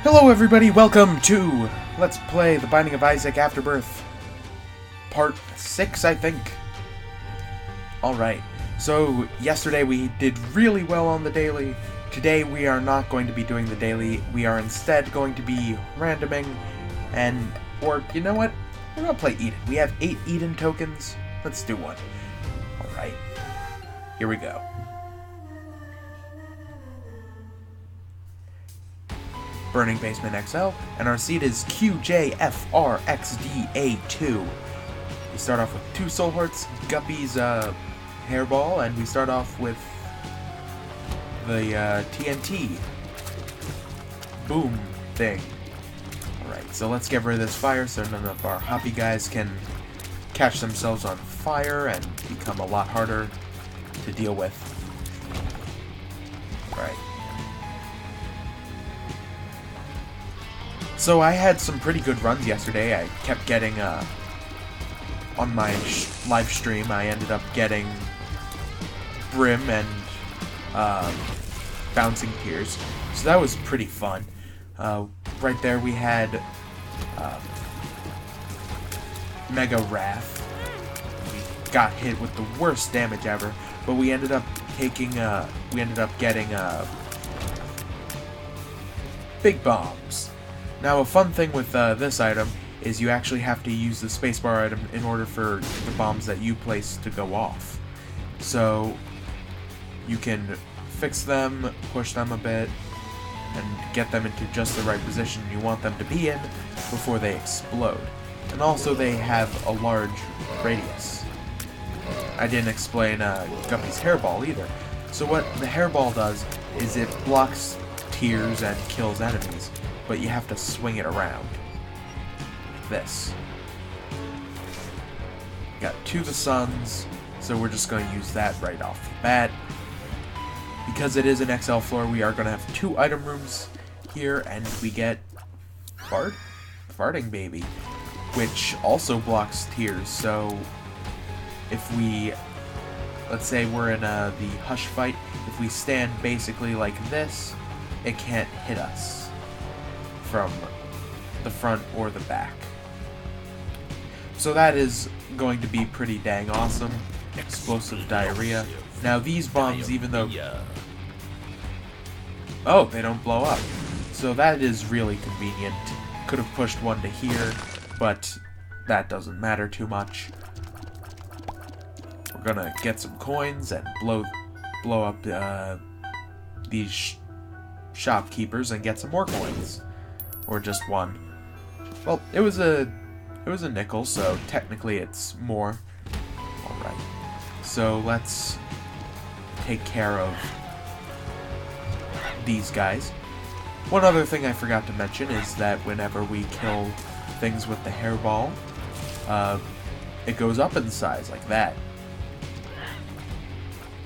Hello everybody, welcome to Let's Play The Binding of Isaac Afterbirth Part 6, I think. Alright, so yesterday we did really well on the daily. Today we are not going to be doing the daily. We are instead going to be randoming or you know what? We're going to play Eden. We have 8 Eden tokens. Let's do one. Alright, here we go. Burning Basement XL, and our seed is QJFRXDA2. We start off with 2 Soul Hearts, Guppy's Hairball, and we start off with the TNT boom thing. Alright, so let's get rid of this fire so none of our hoppy guys can catch themselves on fire and become a lot harder to deal with. Alright. So I had some pretty good runs yesterday. I kept getting, on my live stream, I ended up getting Brim and Bouncing Tears. So that was pretty fun. Right there we had Mega Wrath. We got hit with the worst damage ever, but we ended up getting Big Bombs. Now, a fun thing with this item is you actually have to use the spacebar item in order for the bombs that you place to go off. So, you can fix them, push them a bit, and get them into just the right position you want them to be in before they explode. And also, they have a large radius. I didn't explain Guppy's Hairball either. So what the Hairball does is it blocks tears and kills enemies, but you have to swing it around. Like this. Got 2 the Suns, so we're just going to use that right off the bat. Because it is an XL floor, we are going to have 2 item rooms here, and we get Farting Baby, which also blocks tears. So if we, let's say we're in the Hush fight, if we stand basically like this, it can't hit us from the front or the back. So that is going to be pretty dang awesome. Explosive Diarrhea. Now these bombs, even though... Oh, they don't blow up. So that is really convenient. Could have pushed one to here, but that doesn't matter too much. We're gonna get some coins and blow up these shopkeepers and get some more coins. Or just one. Well, it was a nickel, so technically it's more. Alright. So let's take care of these guys. One other thing I forgot to mention is that whenever we kill things with the hairball, it goes up in size like that.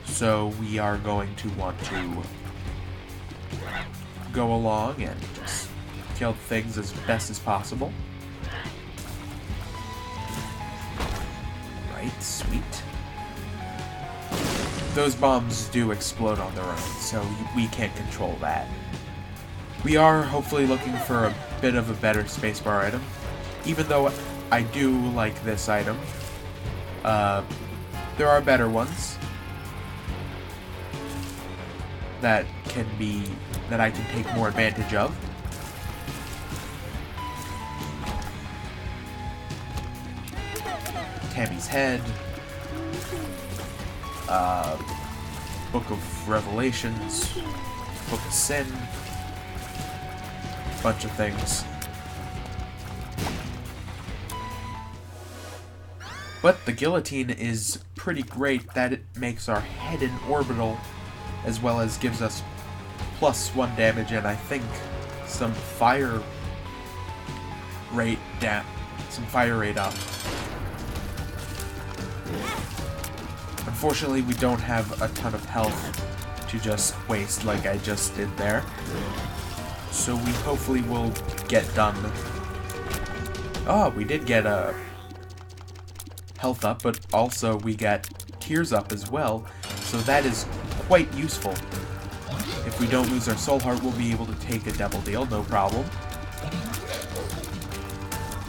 So we are going to want to go along and just kill things as best as possible. Right, sweet. Those bombs do explode on their own, so we can't control that. We are hopefully looking for a bit of a better spacebar item. Even though I do like this item, there are better ones that I can take more advantage of. Tammy's Head, Book of Revelations, Book of Sin, bunch of things. But the Guillotine is pretty great that it makes our head in orbital, as well as gives us +1 damage and I think some fire rate up. Unfortunately, we don't have a ton of health to just waste like I just did there. So we hopefully will get done. Oh, we did get a health up, but also we got tears up as well. So that is quite useful. If we don't lose our soul heart, we'll be able to take a devil deal, no problem.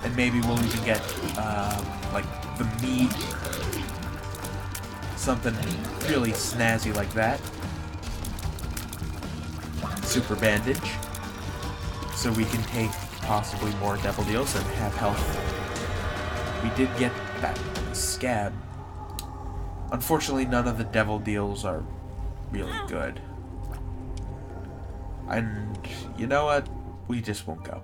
And maybe we'll even get, like, the meat, something really snazzy like that. Super bandage. So we can take possibly more devil deals and have health. We did get that scab. Unfortunately, none of the devil deals are really good. And you know what? We just won't go.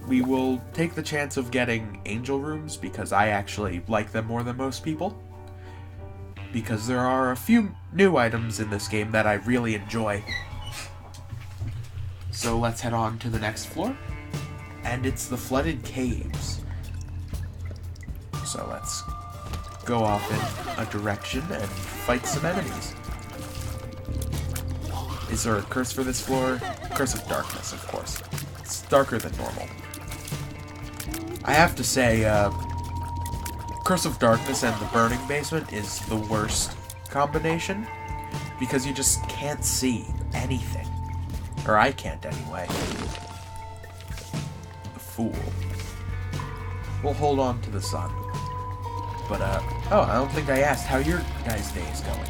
We will take the chance of getting angel rooms because I actually like them more than most people. Because there are a few new items in this game that I really enjoy. So let's head on to the next floor. And it's the flooded caves. So let's go off in a direction and fight some enemies. Is there a curse for this floor? Curse of darkness, of course. It's darker than normal. I have to say, Curse of Darkness and the Burning Basement is the worst combination, because you just can't see anything. Or I can't anyway. The fool. We'll hold on to the sun. But, oh, I don't think I asked how your guys' day is going.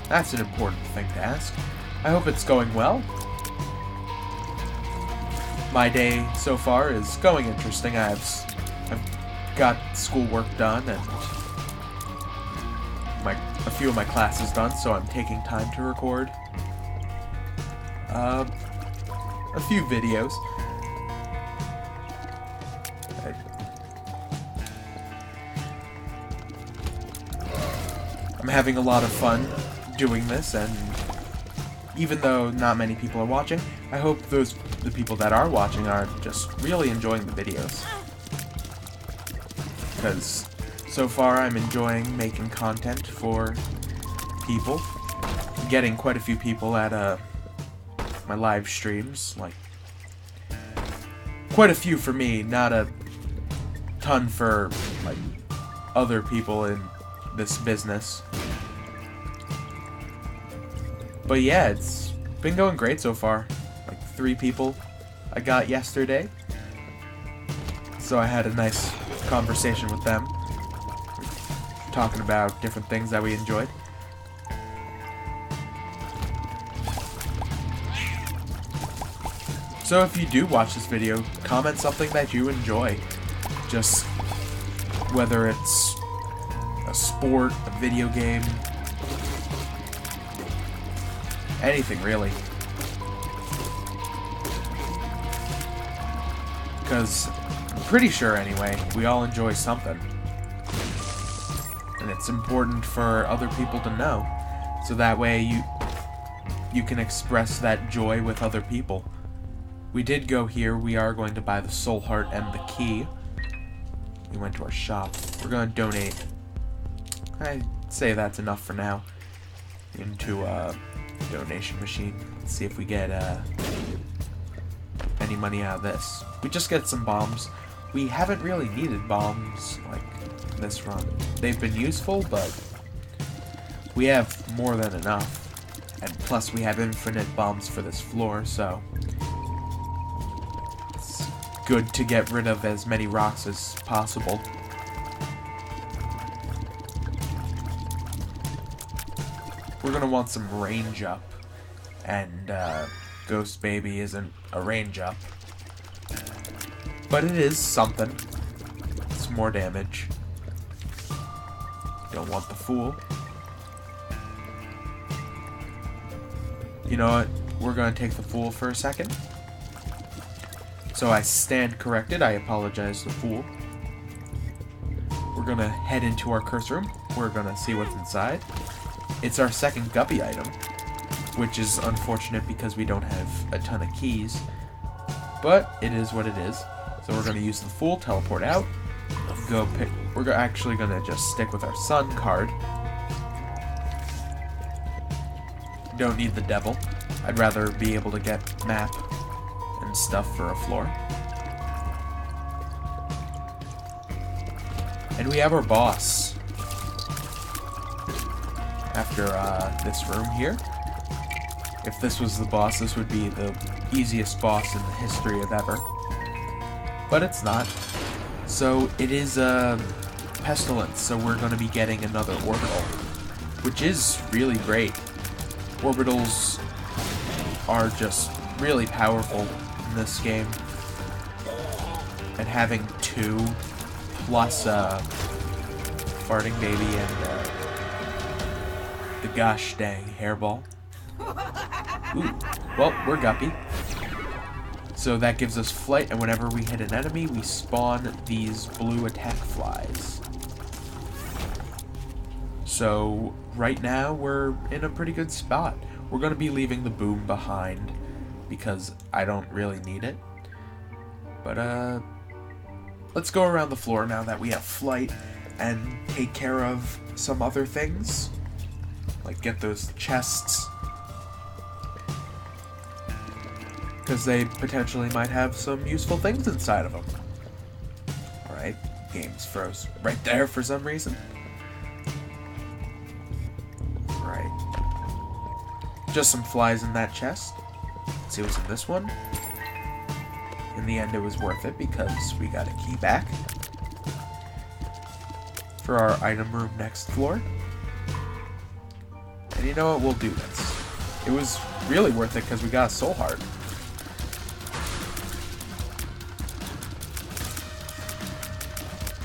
That's an important thing to ask. I hope it's going well. My day so far is going interesting. I've got schoolwork done and a few of my classes done, so I'm taking time to record a few videos. I'm having a lot of fun doing this, and even though not many people are watching, I hope the people that are watching are just really enjoying the videos. Because so far I'm enjoying making content for people. Getting quite a few people at my live streams. Like, quite a few for me, not a ton for like other people in this business. But yeah, it's been going great so far. Like 3 people I got yesterday. So I had a nice conversation with them. Talking about different things that we enjoyed. So if you do watch this video, comment something that you enjoy. Just whether it's a sport, a video game, anything really. Because I'm pretty sure anyway, we all enjoy something. And it's important for other people to know. So that way you can express that joy with other people. We did go here. We are going to buy the soul heart and the key. We went to our shop. We're going to donate. I'd say that's enough for now. Into a donation machine. Let's see if we get any money out of this. We just get some bombs. We haven't really needed bombs like this run. They've been useful, but we have more than enough. And plus we have infinite bombs for this floor, so it's good to get rid of as many rocks as possible. We're gonna want some range up, and Ghost Baby isn't a range up, but it is something. It's more damage. Don't want the fool. You know what? We're gonna take the fool for a second. So I stand corrected. I apologize to the fool. We're gonna head into our curse room. We're gonna see what's inside. It's our second guppy item, which is unfortunate because we don't have a ton of keys, but it is what it is. So we're going to use the fool, teleport out, go pick. We're actually going to just stick with our sun card. Don't need the devil. I'd rather be able to get map and stuff for a floor. And we have our boss. After this room here, If this was the boss, this would be the easiest boss in the history of ever. But it's not. So it is a pestilence, so we're going to be getting another orbital, which is really great. Orbitals are just really powerful in this game. And having 2 plus Farting Baby and the gosh dang hairball. Ooh, well, we're Guppy. So that gives us flight, and whenever we hit an enemy, we spawn these blue attack flies. So right now, we're in a pretty good spot. We're going to be leaving the boom behind because I don't really need it. But, let's go around the floor now that we have flight and take care of some other things. Like get those chests. Because they potentially might have some useful things inside of them. Alright, game's froze right there for some reason. Right. Just some flies in that chest. Let's see what's in this one. In the end, it was worth it because we got a key back for our item room next floor. And you know what? We'll do this. It was really worth it because we got a soul heart.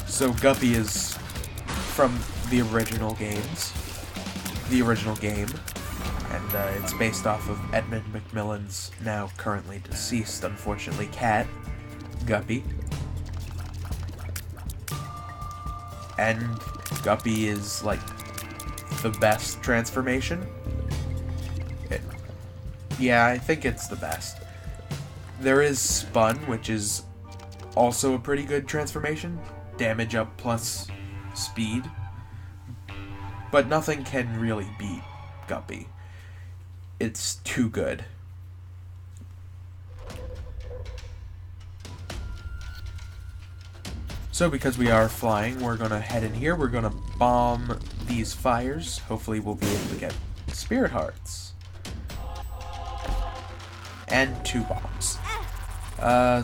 So Guppy is from the original games. The original game. And it's based off of Edmund Macmillan's now currently deceased, unfortunately, cat, Guppy. And Guppy is, like, the best transformation. Yeah, I think it's the best. There is Spun, which is also a pretty good transformation. Damage up plus speed. But nothing can really beat Guppy. It's too good. So because we are flying, we're going to head in here. We're going to bomb these fires. Hopefully we'll be able to get spirit hearts. And 2 bombs.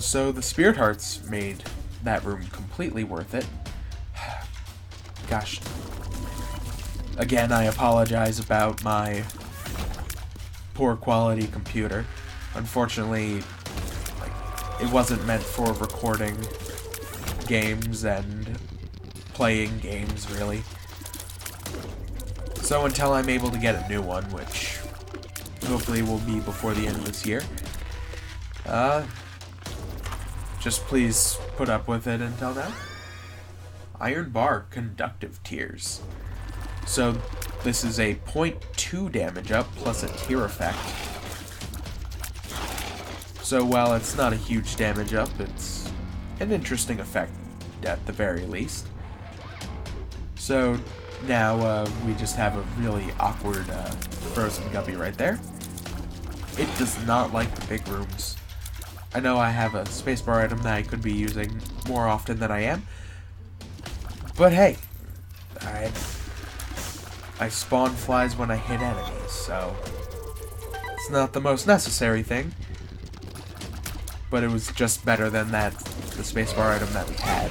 So the spirit hearts made that room completely worth it. Gosh. Again, I apologize about my poor quality computer. Unfortunately, like, it wasn't meant for recording games and playing games, really. So until I'm able to get a new one, which hopefully will be before the end of this year, just please put up with it until now. Iron Bar Conductive Tears. So this is a 0.2 damage up plus a tear effect. So while it's not a huge damage up, it's an interesting effect at the very least. So now we just have a really awkward frozen Guppy right there. It does not like the big rooms. I know I have a spacebar item that I could be using more often than I am. But hey, I spawn flies when I hit enemies, so it's not the most necessary thing. But it was just better than the spacebar item that we had.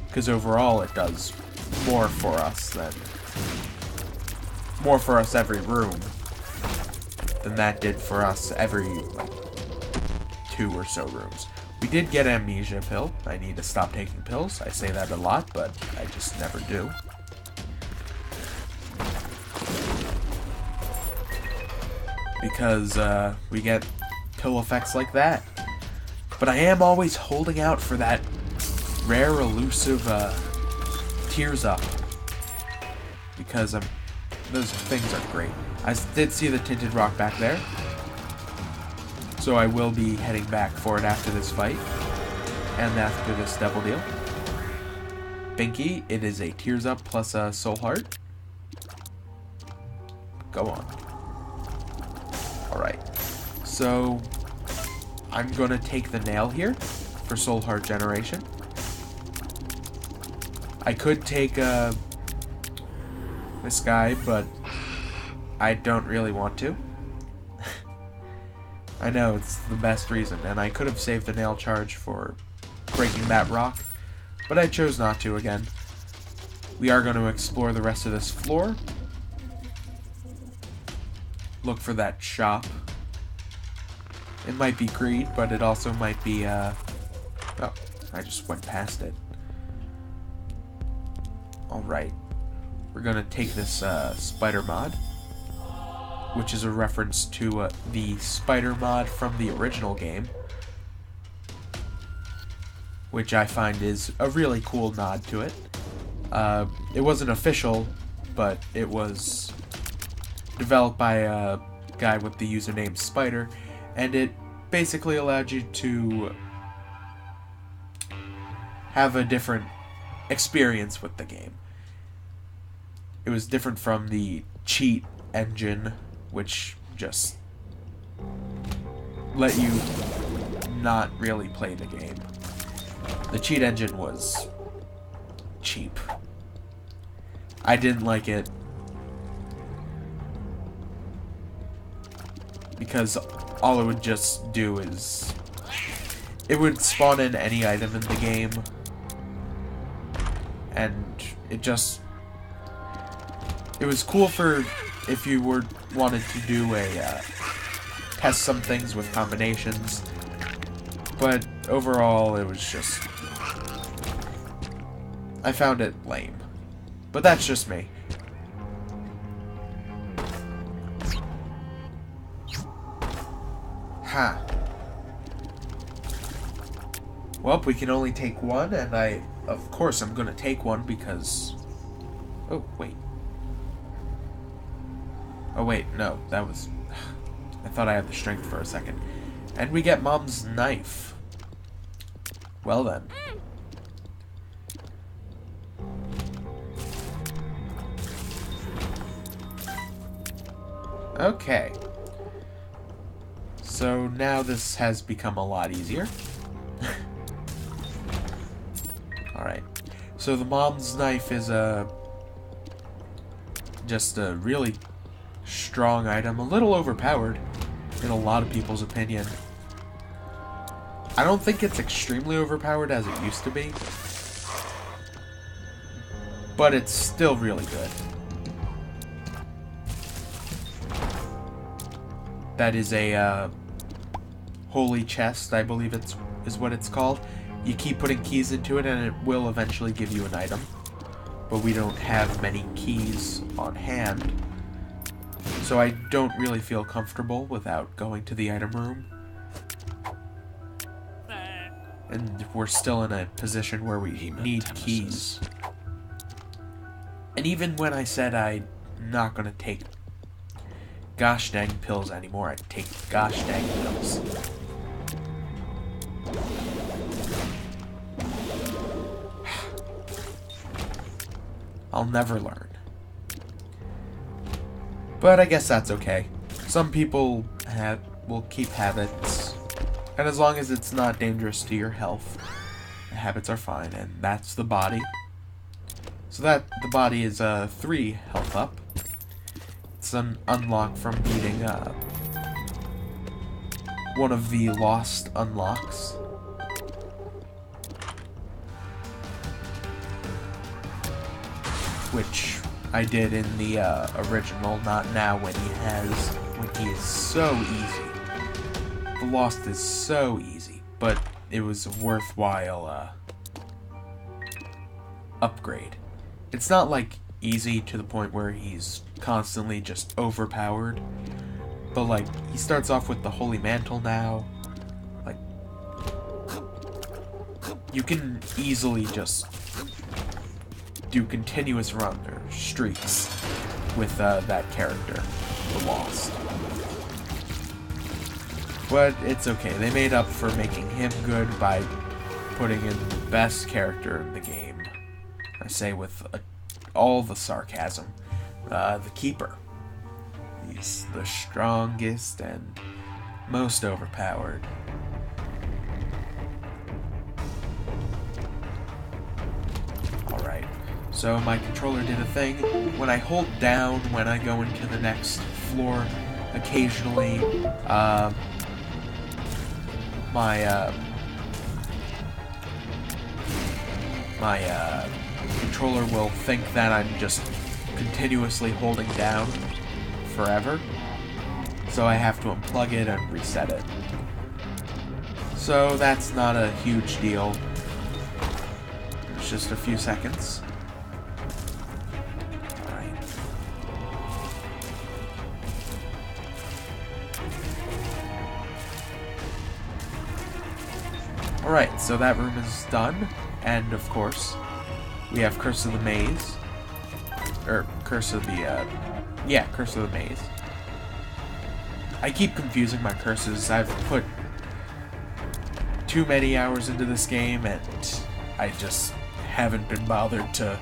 Because overall it does more for us every room than that did for us every, like, 2 or so rooms. We did get amnesia pill. I need to stop taking pills. I say that a lot, but I just never do. Because we get pill effects like that. But I am always holding out for that rare, elusive tears up. Because those things are great. I did see the tinted rock back there. So I will be heading back for it after this fight. And after this double deal. Binky, it is a tears up plus a soul heart. Go on. Alright. So I'm gonna take the nail here for soul heart generation. I could take this guy, but I don't really want to. I know, it's the best reason, and I could have saved the nail charge for breaking that rock, but I chose not to again. We are going to explore the rest of this floor. Look for that shop. It might be greed, but it also might be, oh, I just went past it. Alright. We're going to take this spider mod, which is a reference to the spider mod from the original game, which I find is a really cool nod to it. It wasn't official, but it was developed by a guy with the username Spider, and it basically allowed you to have a different experience with the game. It was different from the cheat engine, which just let you not really play the game. The cheat engine was cheap. I didn't like it because all it would just do is it would spawn in any item in the game, and it was cool for if you wanted to do a test some things with combinations, but overall it was just, I found it lame. But that's just me. Ha. Well, we can only take one, and of course I'm gonna take one because... Oh, wait. Oh, wait, no, that was... I thought I had the strength for a second. And we get Mom's knife. Well then. Okay. So now this has become a lot easier. Alright. So the Mom's knife is just a really strong item, a little overpowered in a lot of people's opinion. I don't think it's extremely overpowered as it used to be, but it's still really good. That is a holy chest, I believe is what it's called. You keep putting keys into it and it will eventually give you an item, but we don't have many keys on hand, so I don't really feel comfortable without going to the item room. And we're still in a position where we need keys. And even when I said I'm not gonna take gosh dang pills anymore, I take gosh dang pills. I'll never learn. But I guess that's okay. Some people will keep habits, and as long as it's not dangerous to your health, the habits are fine, and that's the body. So that the body is 3 health up. It's an unlock from beating one of the lost unlocks. Which I did in the original, not now when he is so easy. The Lost is so easy, but it was a worthwhile upgrade. It's not like easy to the point where he's constantly just overpowered, but like he starts off with the Holy Mantle now. Like you can easily just do continuous run or streaks with that character, the Lost. But it's okay. They made up for making him good by putting in the best character in the game. I say with all the sarcasm, the Keeper. He's the strongest and most overpowered. Alright. So my controller did a thing. When I hold down when I go into the next floor occasionally. My controller will think that I'm just continuously holding down forever, so I have to unplug it and reset it. So that's not a huge deal. It's just a few seconds. Alright. Alright, so that room is done. And, of course, we have Curse of the Maze. Or, Curse of the, yeah, Curse of the Maze. I keep confusing my curses. I've put too many hours into this game, and I just haven't been bothered to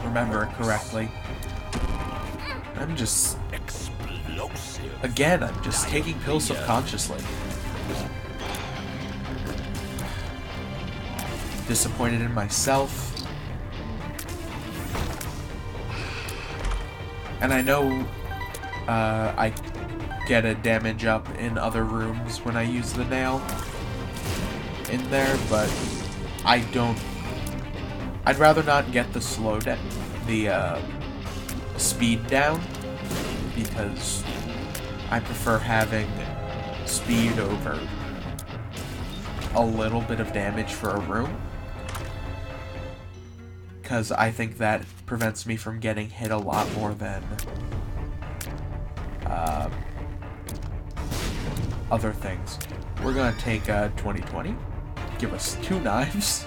remember it correctly. I'm just... Again, I'm just taking pills subconsciously. Disappointed in myself. And I know I get a damage up in other rooms when I use the nail in there, but I don't... I'd rather not get the speed down, because I prefer having speed over a little bit of damage for a room, because I think that prevents me from getting hit a lot more than other things. We're gonna take 2020, give us 2 knives.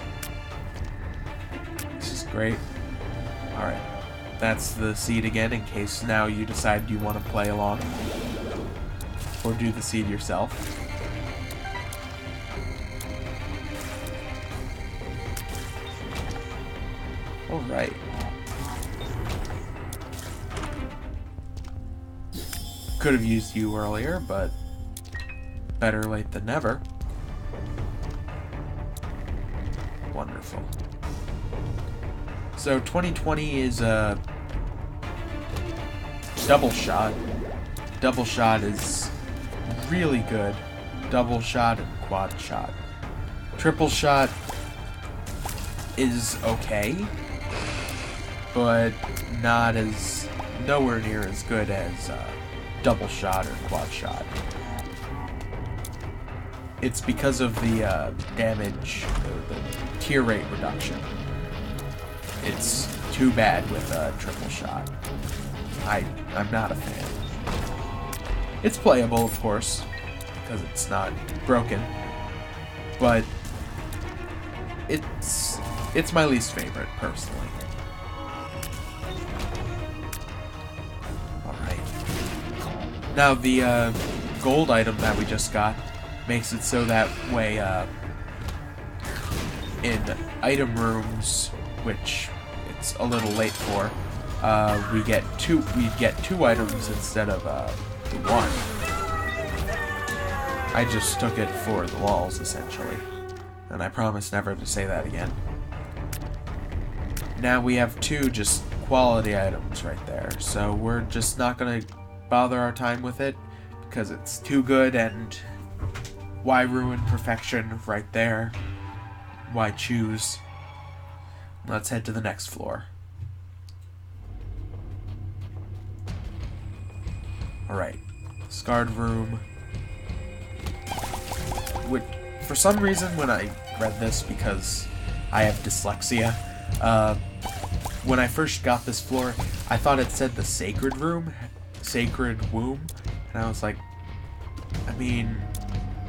This is great. Alright, that's the seed again, in case now you decide you want to play along or do the seed yourself. Alright. Could have used you earlier, but better late than never. Wonderful. So 2020 is a double shot. Double shot is really good. Double shot and quad shot. Triple shot is okay, but nowhere near as good as double shot or quad shot. It's because of the damage, the tear rate reduction. It's too bad with triple shot. I'm not a fan. It's playable, of course, because it's not broken, but it's my least favorite, personally. Alright. Now, the gold item that we just got makes it so that way, in item rooms, which it's a little late for, we get two items instead of one. I just took it for the lulz, essentially, and I promise never to say that again. Now we have 2 just quality items right there, so we're just not gonna bother our time with it because it's too good, and why ruin perfection right there? Why choose? Let's head to the next floor. Alright. Scarred room. Which, for some reason, when I read this, because I have dyslexia, when I first got this floor, I thought it said the sacred room, sacred womb, and I was like, I mean,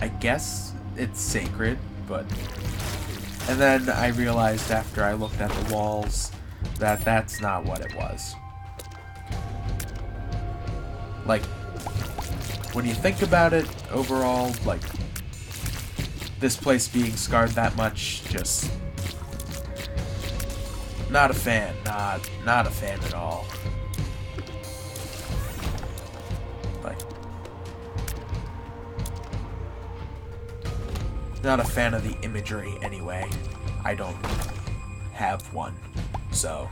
I guess it's sacred, but... And then I realized after I looked at the walls that that's not what it was. Like, when you think about it, overall, like, this place being scarred that much, just... Not a fan. Not a fan at all. Like... Not a fan of the imagery, anyway. I don't have one, so...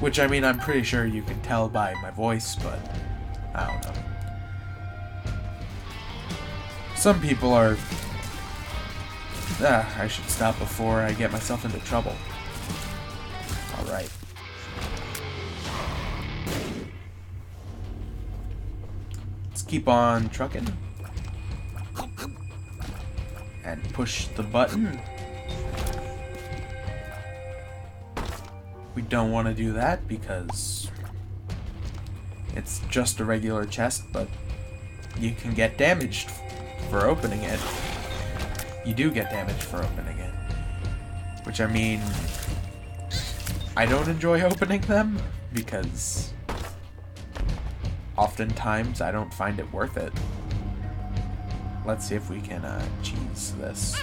Which, I mean, I'm pretty sure you can tell by my voice, but I don't know. Some people are... I should stop before I get myself into trouble. Alright. Let's keep on trucking. And push the button. We don't want to do that because it's just a regular chest, but you can get damaged for opening it. You do get damaged for opening it. Which, I mean, I don't enjoy opening them because oftentimes I don't find it worth it. Let's see if we can cheese this.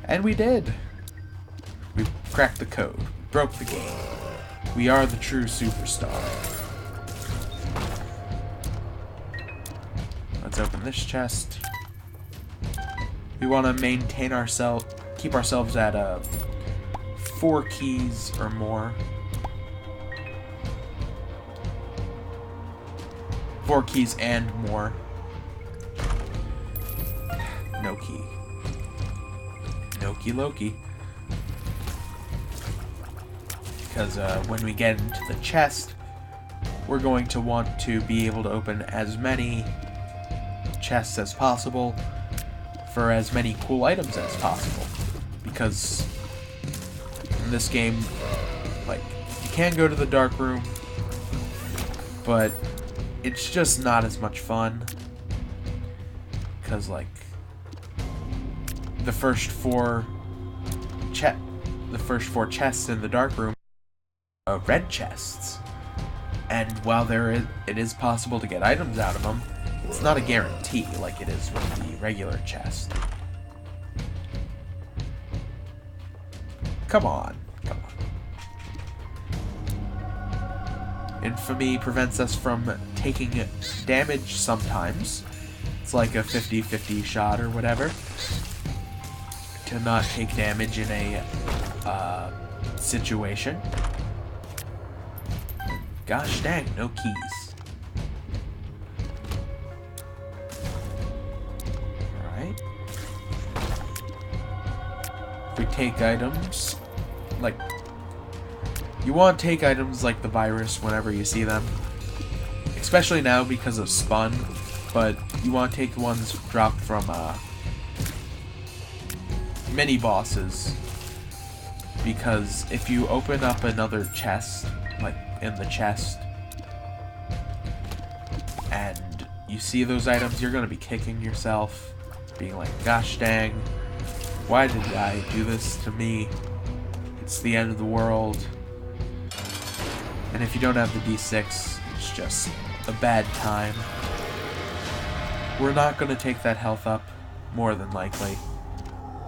And we did! We cracked the code. Broke the game. We are the true superstar. Let's open this chest. We want to maintain ourselves, keep ourselves at 4 keys or more. 4 keys and more. No key. No key Loki. Because when we get into the chest, we're going to want to be able to open as many chests as possible for as many cool items as possible. Because in this game, like, you can go to the dark room, but it's just not as much fun. Because, like, the first four chests in the dark room are red chests, and while it is possible to get items out of them, it's not a guarantee like it is with the regular chest. Come on. Infamy prevents us from taking damage sometimes. It's like a 50-50 shot or whatever. To not take damage in a situation. Gosh dang, no keys. Alright. If we take items, like... You want to take items like the virus whenever you see them. Especially now because of Spun, but you want to take the ones dropped from, mini-bosses. Because if you open up another chest, like in the chest, and you see those items, you're going to be kicking yourself, being like, gosh dang, why did I do this to me? It's the end of the world. And if you don't have the D6, it's just a bad time. We're not going to take that health up, more than likely.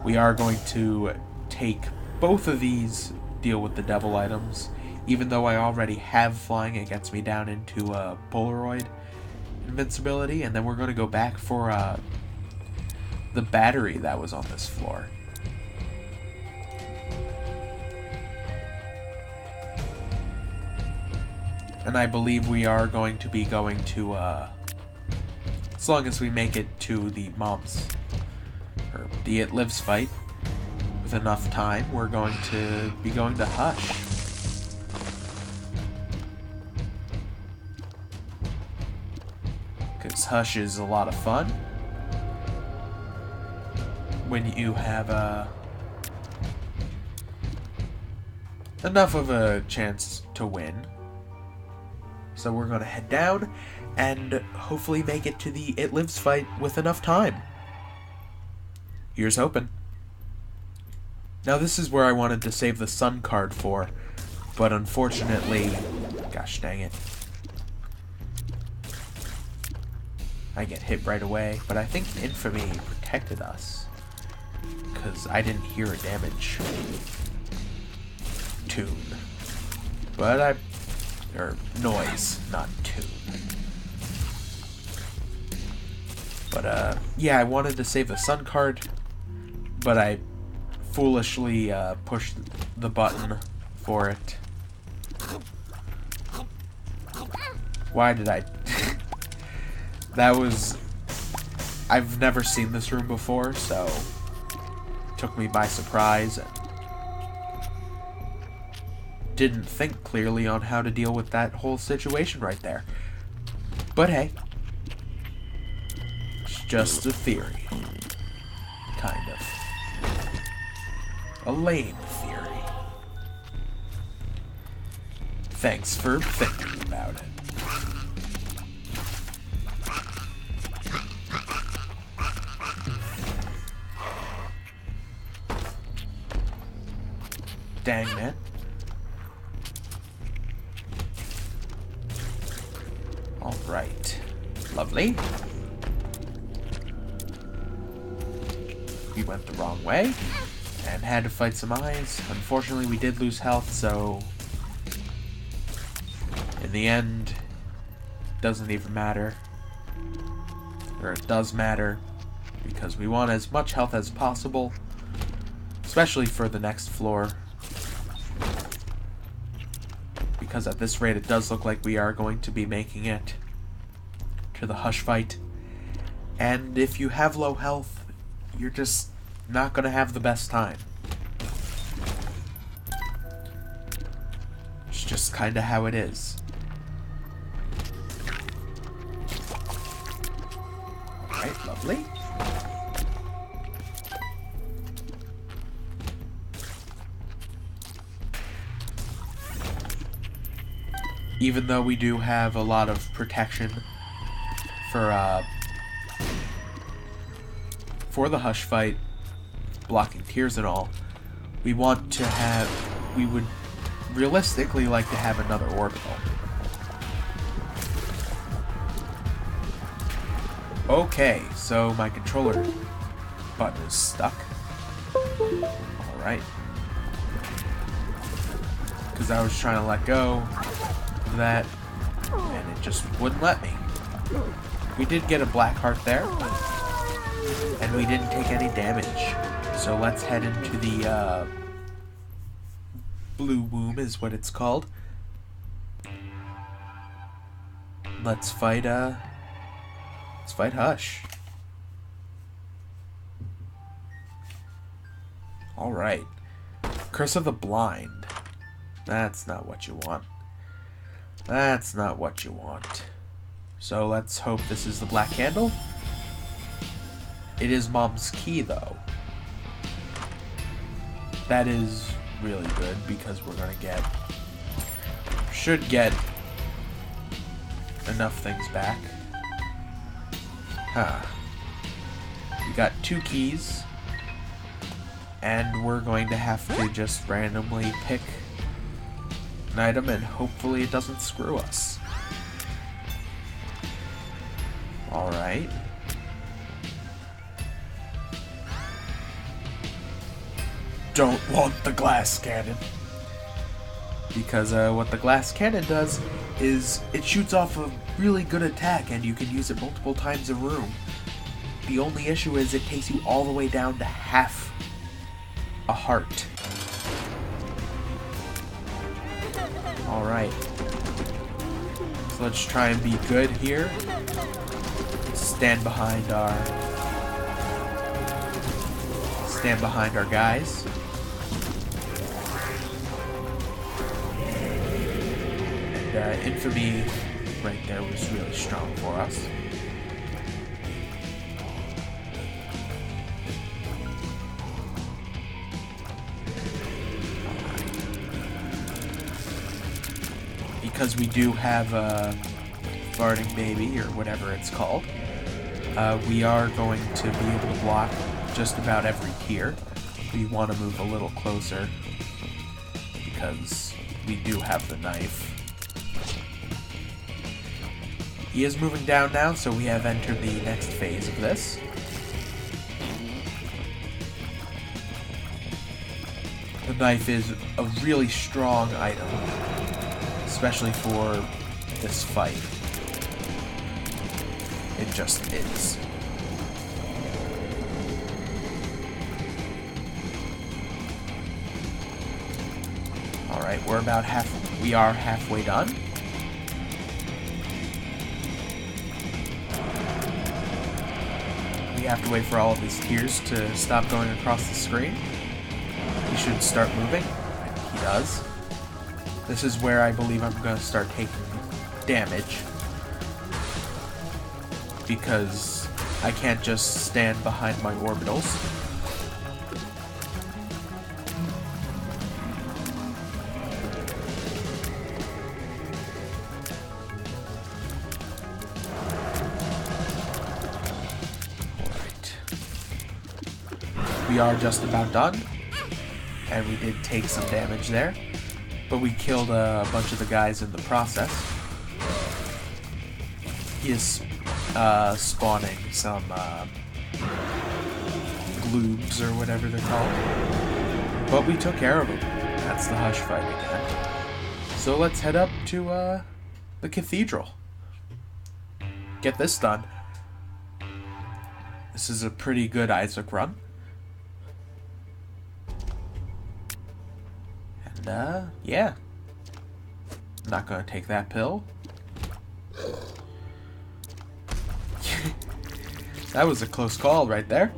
We are going to take both of these, deal with the devil items. Even though I already have flying, it gets me down into Polaroid invincibility. And then we're going to go back for the battery that was on this floor. And I believe we are going to be going to, as long as we make it to the Moms, or the It Lives fight, with enough time, we're going to be going to Hush. Because Hush is a lot of fun. When you have, enough of a chance to win. So we're going to head down and hopefully make it to the It Lives fight with enough time. Here's hoping. Now this is where I wanted to save the Sun card for, but unfortunately, gosh dang it. I get hit right away, but I think Infamy protected us, because I didn't hear a damage tune. But or noise, not tune. But, yeah, I wanted to save the Sun card, but I foolishly pushed the button for it. Why did I... That was... I've never seen this room before, so... It took me by surprise and... Didn't think clearly on how to deal with that whole situation right there. But hey. It's just a theory. Kind of. A lame theory. Thanks for thinking about it. Dang, man. Alright. Lovely. We went the wrong way and had to fight some eyes. Unfortunately, we did lose health, so in the end, it doesn't even matter. Or it does matter, because we want as much health as possible, especially for the next floor. Because at this rate, it does look like we are going to be making it to the hush fight. And if you have low health, you're just not going to have the best time. It's just kind of how it is. Alright, lovely. Even though we do have a lot of protection for the hush fight, blocking tears and all, we would realistically like to have another orbital. Okay, so my controller button is stuck. Alright. Because I was trying to let go of that, and it just wouldn't let me. We did get a black heart there, and we didn't take any damage. So let's head into the blue womb is what it's called. Let's fight Hush. Alright. Curse of the Blind. That's not what you want. That's not what you want. So let's hope this is the black candle. It is Mom's key, though. That is really good, because we're gonna should get enough things back. Huh. We got 2 keys, and we're going to have to just randomly pick an item, and hopefully it doesn't screw us. Alright. Don't want the glass cannon. Because what the glass cannon does is it shoots off a really good attack, and you can use it multiple times a room. The only issue is it takes you all the way down to half a heart. Alright. So let's try and be good here. Stand behind our guys. And infamy right there was really strong for us. Because we do have a farting baby, or whatever it's called, we are going to be able to block just about every tier. We want to move a little closer, because we do have the knife. He is moving down now, so we have entered the next phase of this. The knife is a really strong item, especially for this fight. It just is. Alright, Alright, we are halfway done. We have to wait for all of these tears to stop going across the screen. He should start moving, and he does. This is where I believe I'm going to start taking damage, because I can't just stand behind my orbitals. Alright. We are just about done, and we did take some damage there, but we killed a bunch of the guys in the process. He is spawning some gloobs or whatever they're called. But we took care of him. That's the hush fight again. So let's head up to the cathedral. Get this done. This is a pretty good Isaac run. And yeah. I'm not gonna take that pill. That was a close call right there.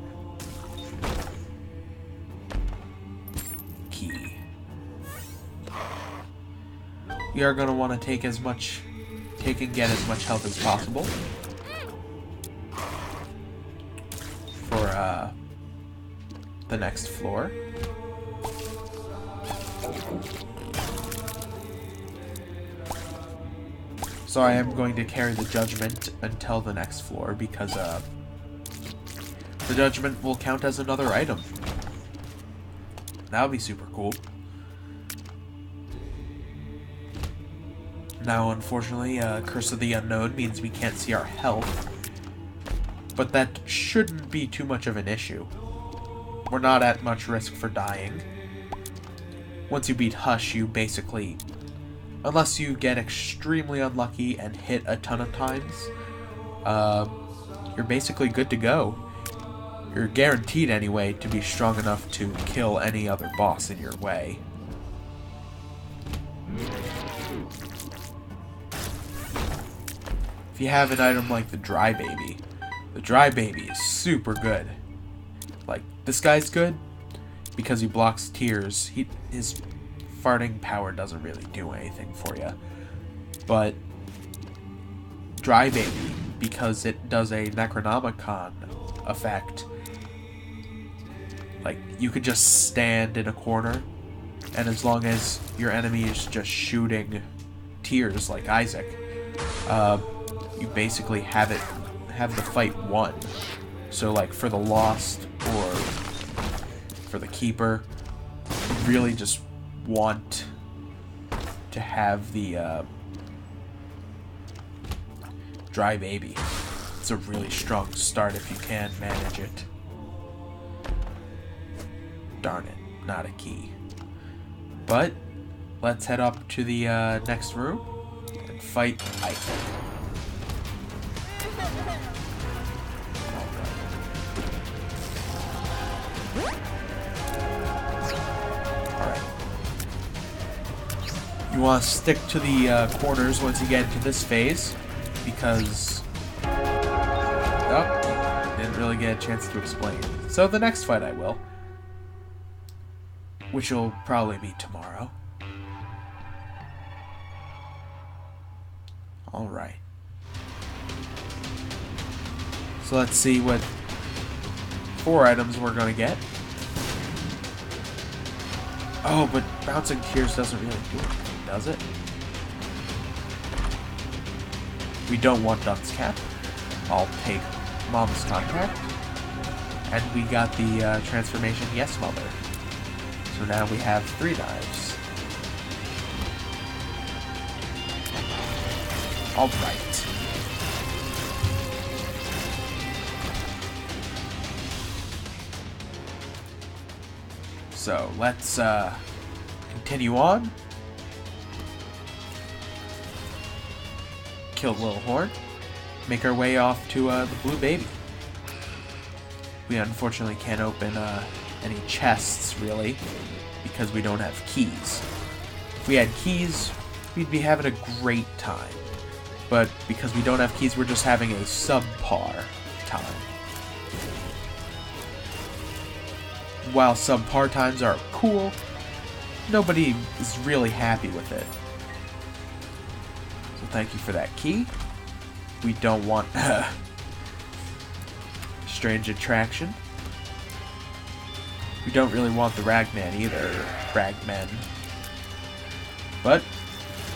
Key. We are gonna want to take and get as much health as possible for the next floor. So I am going to carry the judgment until the next floor, because the judgment will count as another item. That would be super cool. Now, unfortunately, Curse of the Unknown means we can't see our health, but that shouldn't be too much of an issue. We're not at much risk for dying. Once you beat Hush, you basically, unless you get extremely unlucky and hit a ton of times, you're basically good to go. You're guaranteed, anyway, to be strong enough to kill any other boss in your way. If you have an item like the Dry Baby is super good. Like, this guy's good because he blocks tears. His farting power doesn't really do anything for you. But Dry Baby, because it does a Necronomicon effect, like, you could just stand in a corner, and as long as your enemy is just shooting tears like Isaac, you basically have the fight won. So, like, for the Lost or for the Keeper, you really just want to have the Dry Baby. It's a really strong start if you can manage it. Darn it, not a key. But let's head up to the next room and fight Isaac. Alright. You want to stick to the corners once you get into this phase, because didn't really get a chance to explain. So the next fight I will, which will probably be tomorrow. Alright. So let's see what 4 items we're gonna get. Oh, but Bouncing Tears doesn't really do anything, does it? We don't want Duck's Cap. I'll take Mom's Contact. And we got the transformation Yes Mother. So now we have 3 knives. Alright. So let's continue on. Kill Little Horn. Make our way off to the Blue Baby. We unfortunately can't open any chests, really, because we don't have keys. If we had keys, we'd be having a great time. But because we don't have keys, we're just having a subpar time. While subpar times are cool, nobody is really happy with it. So thank you for that key. We don't want strange attraction. We don't really want the Ragman either. Ragmen. But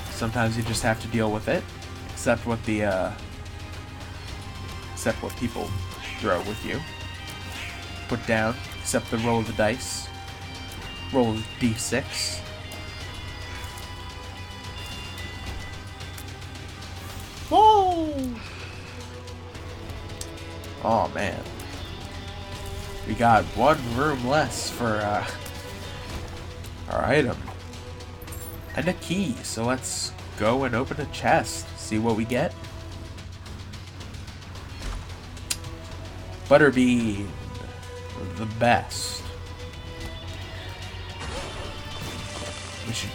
sometimes you just have to deal with it. Accept what people throw with you. Put down. Accept the roll of the dice. Roll of d6. Whoa! Oh man. We got one room less for our item. And a key, so let's go and open a chest. See what we get. Butterbean. The best. We should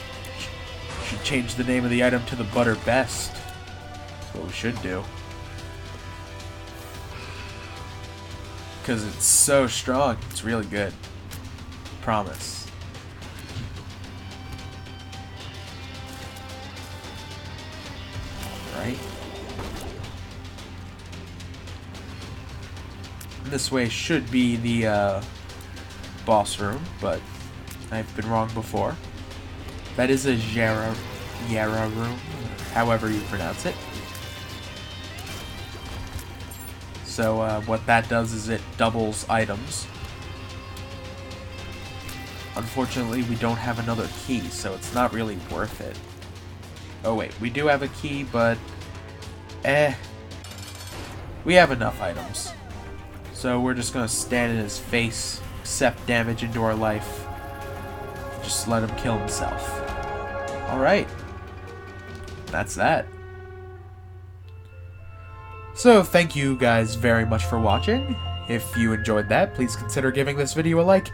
change the name of the item to the Butter Best. That's what we should do. Because it's so strong, it's really good. Promise. Alright. This way should be the boss room, but I've been wrong before. That is a Yara room, however you pronounce it. So what that does is it doubles items. Unfortunately, we don't have another key, so it's not really worth it. Oh wait, we do have a key, but we have enough items. So we're just gonna stand in his face, accept damage into our life, just let him kill himself. Alright. That's that. So thank you guys very much for watching. If you enjoyed that, please consider giving this video a like.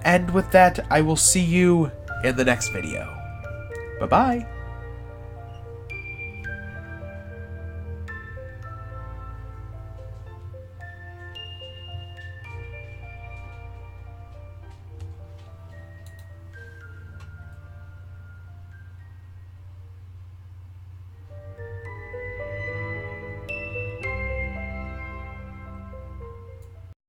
And with that, I will see you in the next video. Bye-bye.